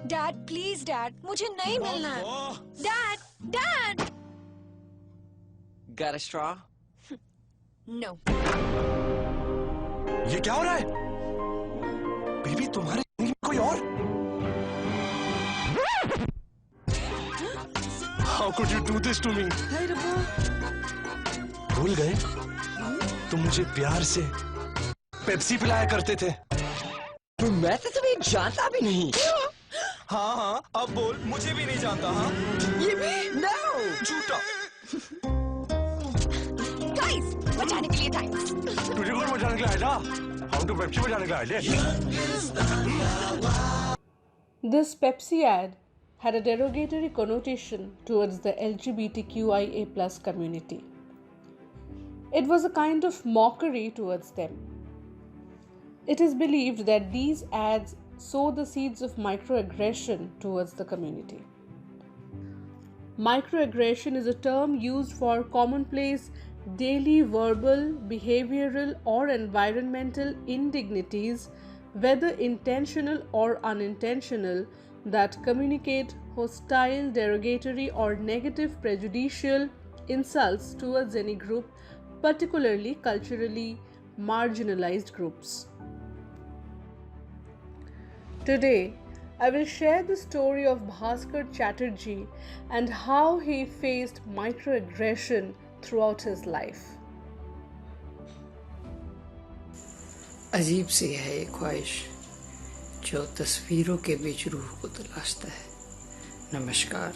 Dad please dad, मुझे नहीं मिलना है। Dad dad. Got a straw? No. ये क्या हो रहा है? बेबी तुम्हारे जिंदगी में कोई और? How could you do this to me? भूल गए? तुम मुझे प्यार से पेप्सी पिलाया करते थे। मैं तो तुम्हें जानता भी नहीं। हाँ हाँ, अब बोल, मुझे भी नहीं जानता। हाँ ये भी? No! झूठा। गाइस, बचाने के लिए टाइम। तुझे कौन बचाने के लिए आया था? हम तो पेप्सी बचाने के लिए आए थे। This Pepsi ad had a derogatory connotation towards the LGBTQIA+ community. It was a kind of mockery towards them. It is believed that these ads sow the seeds of microaggression towards the community. Microaggression is a term used for commonplace daily verbal, behavioral, or environmental indignities, whether intentional or unintentional, that communicate hostile, derogatory, or negative prejudicial insults towards any group, particularly culturally marginalized groups. Today, I will share the story of Bhaskar Chatterjee and how he faced microaggression throughout his life. अजीब सी है ये ख्वाहिश जो तस्वीरों के बीच रूह को तलाशता है। नमस्कार,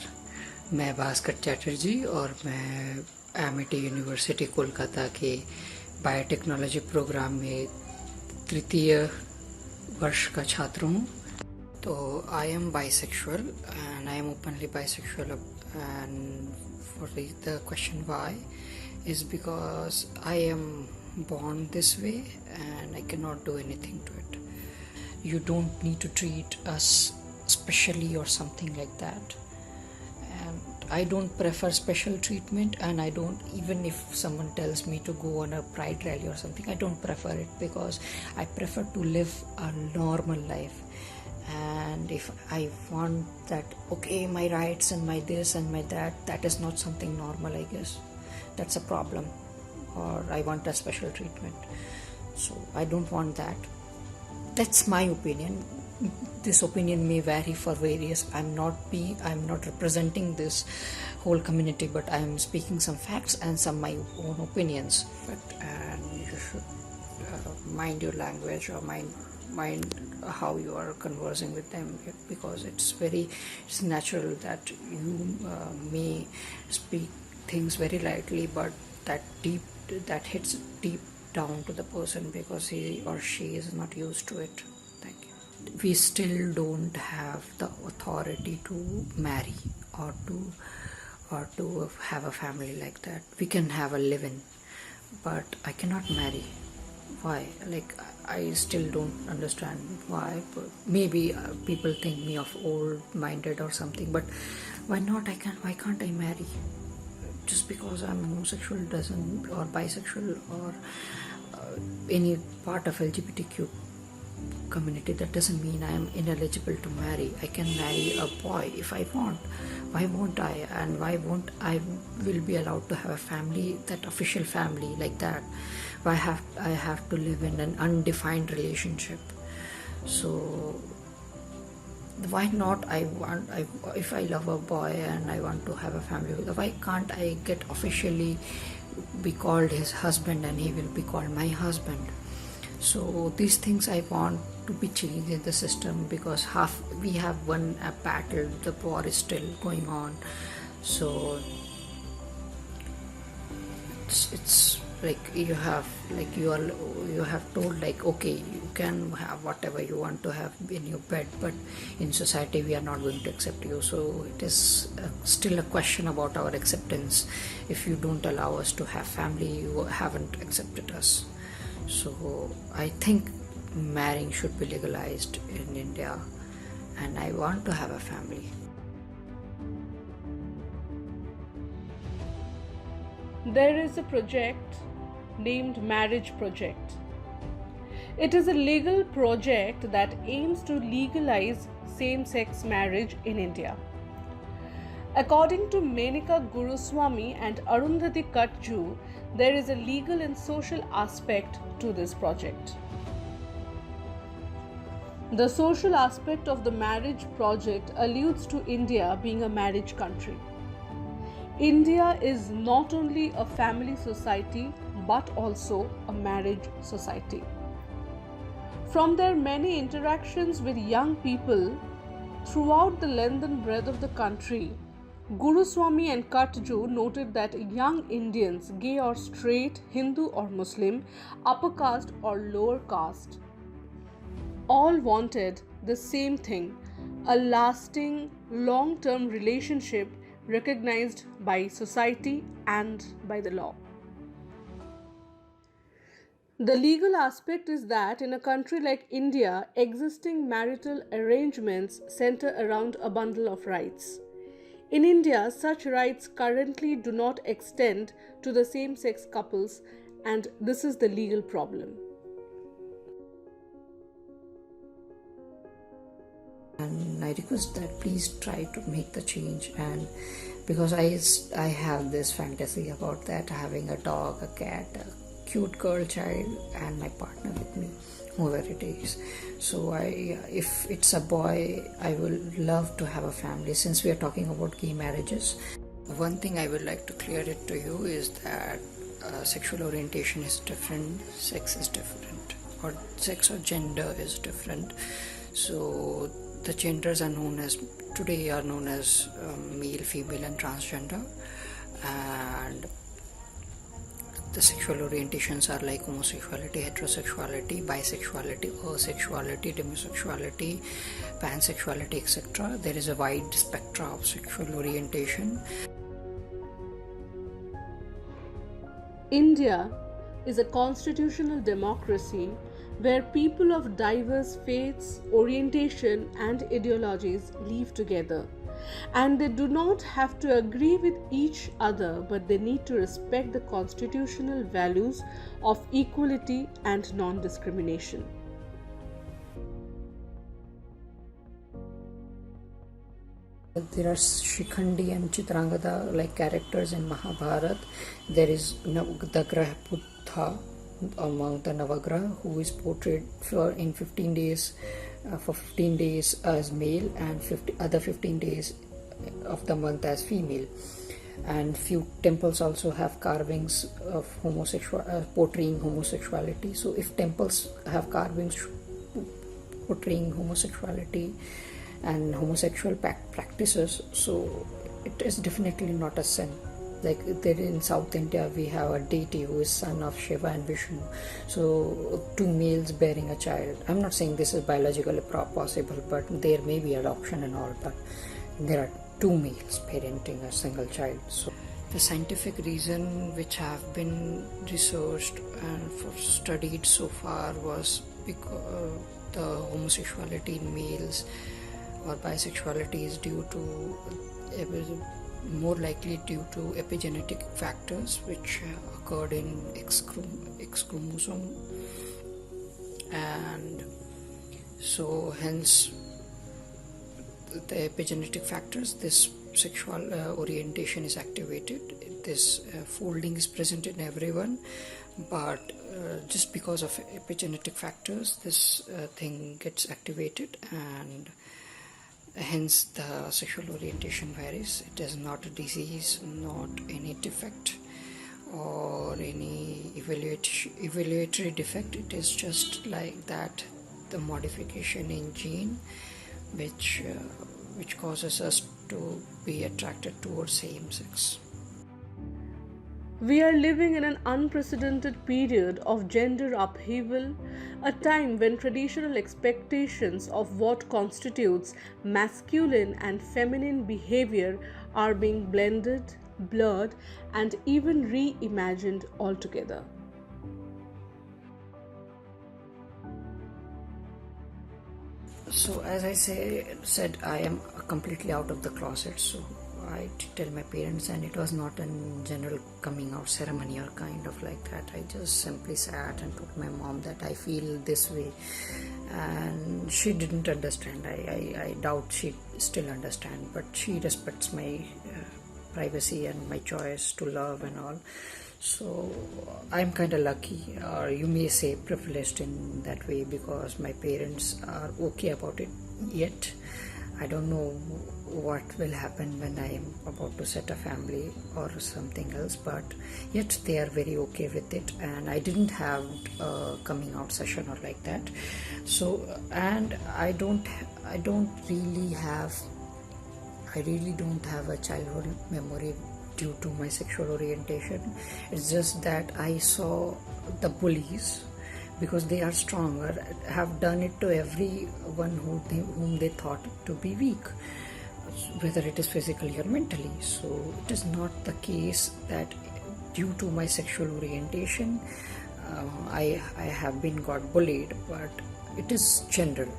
मैं भास्कर चैटर्जी और मैं एमिटी यूनिवर्सिटी कोलकाता के बायोटेक्नोलॉजी प्रोग्राम में तृतीय वर्ष का छात्र हूँ। तो I am bisexual and I am openly bisexual and for the question why is because I am born this way and I cannot do anything to it. You don't need to treat us specially or something like that. And I don't prefer special treatment, and I don't, even if someone tells me to go on a pride rally or something, I don't prefer it because I prefer to live a normal life. And if I want that, okay, my rights and my this and my that, that is not something normal, I guess. That's a problem, or I want a special treatment. So I don't want that. That's my opinion. This opinion may vary for various. I'm not representing this whole community, but I'm speaking some facts and some my own opinions. But you should mind your language, or mind how you are conversing with them, because it's natural that you may speak things very lightly, but that hits deep down to the person because he or she is not used to it. Thank you. We still don't have the authority to marry or to have a family like that. We can have a live-in, but I cannot marry. Why? Like, I still don't understand why. But maybe people think me of old-minded or something, but why not? Why can't I marry? Just because I'm homosexual doesn't, or bisexual, or any part of LGBTQ community, that doesn't mean I am ineligible to marry. I can marry a boy if I want. Why won't I? And why won't I will be allowed to have a family, that official family like that? Why I have to live in an undefined relationship? So why not? If I love a boy and I want to have a family with him, why can't I get officially be called his husband and he will be called my husband? So these things I want to be changed in the system, because we have won a battle, the war is still going on. So it's like you have told, like, okay, you can have whatever you want to have in your bed, but in society we are not going to accept you. So it is still a question about our acceptance. If you don't allow us to have family, you haven't accepted us. So I think marrying should be legalized in India, and I want to have a family. There is a project named Marriage Project. It is a legal project that aims to legalize same-sex marriage in India. According to Menika Guruswamy and Arundhati Katju, there is a legal and social aspect to this project. The social aspect of the marriage project alludes to India being a marriage country. India is not only a family society but also a marriage society. From their many interactions with young people throughout the length and breadth of the country, Guruswamy and Katju noted that young Indians, gay or straight, Hindu or Muslim, upper caste or lower caste, all wanted the same thing, a lasting, long-term relationship recognized by society and by the law. The legal aspect is that in a country like India, existing marital arrangements center around a bundle of rights. In India, such rights currently do not extend to the same-sex couples, and this is the legal problem. And I request that please try to make the change, and because I have this fantasy about that, having a dog, a cat, a cute girl child, and my partner with me, whoever it is. So if it's a boy, I will love to have a family. Since we are talking about gay marriages, one thing I would like to clear it to you is that sexual orientation is different, sex is different, or sex or gender is different. So the genders are known as male, female and transgender, and the sexual orientations are like homosexuality, heterosexuality, bisexuality, asexuality, demisexuality, pansexuality, etc. There is a wide spectrum of sexual orientation. India is a constitutional democracy where people of diverse faiths, orientation and ideologies live together. And they do not have to agree with each other, but they need to respect the constitutional values of equality and non-discrimination. There are Shikhandi and Chitrangada like characters in Mahabharata. There is the Graha Puttha among the Navagraha, who is portrayed for 15 days as male and other 15 days of the month as female. And few temples also have carvings of portraying homosexuality. So if temples have carvings portraying homosexuality and homosexual practices, so it is definitely not a sin. Like there in South India, we have a deity who is son of Shiva and Vishnu. So two males bearing a child. I'm not saying this is biologically possible, but there may be adoption and all. But there are two males parenting a single child. So the scientific reason which have been researched and studied so far was because the homosexuality in males or bisexuality is more likely due to epigenetic factors which occurred in X chromosome, and so hence the epigenetic factors, this sexual orientation is activated. This folding is present in everyone, but just because of epigenetic factors, this thing gets activated, and hence the sexual orientation varies. It is not a disease, not any defect or any evaluatory defect. It is just like that, the modification in gene which causes us to be attracted towards same sex. We are living in an unprecedented period of gender upheaval, a time when traditional expectations of what constitutes masculine and feminine behavior are being blended, blurred, and even reimagined altogether. So as I said, I am completely out of the closet, so I tell my parents, and it was not a general coming out ceremony or kind of like that. I just simply sat and told my mom that I feel this way, and she didn't understand. I doubt she still understand, but she respects my privacy and my choice to love and all. So I'm kind of lucky, or you may say privileged in that way, because my parents are okay about it. Yet I don't know what will happen when I am about to set a family or something else, but yet they are very okay with it, and I didn't have a coming out session or like that. So, and I really don't have a childhood memory due to my sexual orientation. It's just that I saw the bullies, because they are stronger, have done it to everyone whom they thought to be weak, whether it is physically or mentally. So it is not the case that due to my sexual orientation I have been got bullied, but it is general.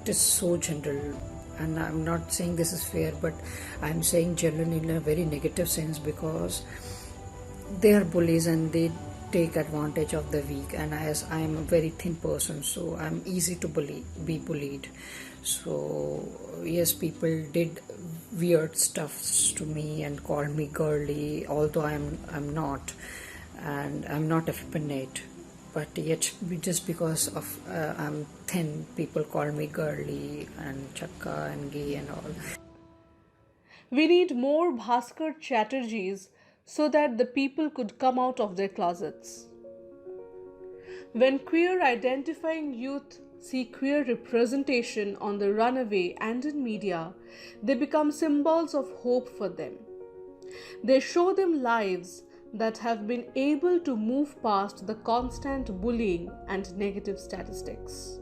It is so general, and I'm not saying this is fair, but I'm saying general in a very negative sense, because they are bullies and they take advantage of the weak, and as I am a very thin person, so I'm easy to be bullied. So yes, people did weird stuff to me and called me girly, although I'm not, and I'm not effeminate, but yet just because of I'm thin, people call me girly and chakka and gay and all. We need more Bhaskar Chatterjees so that the people could come out of their closets. When queer identifying youth see queer representation on the runway and in media, they become symbols of hope for them. They show them lives that have been able to move past the constant bullying and negative statistics.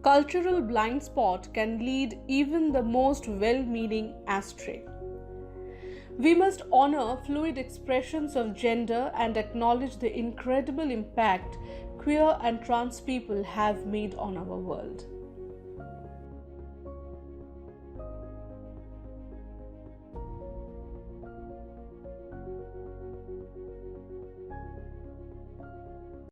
Cultural blind spot can lead even the most well-meaning astray. We must honor fluid expressions of gender and acknowledge the incredible impact queer and trans people have made on our world.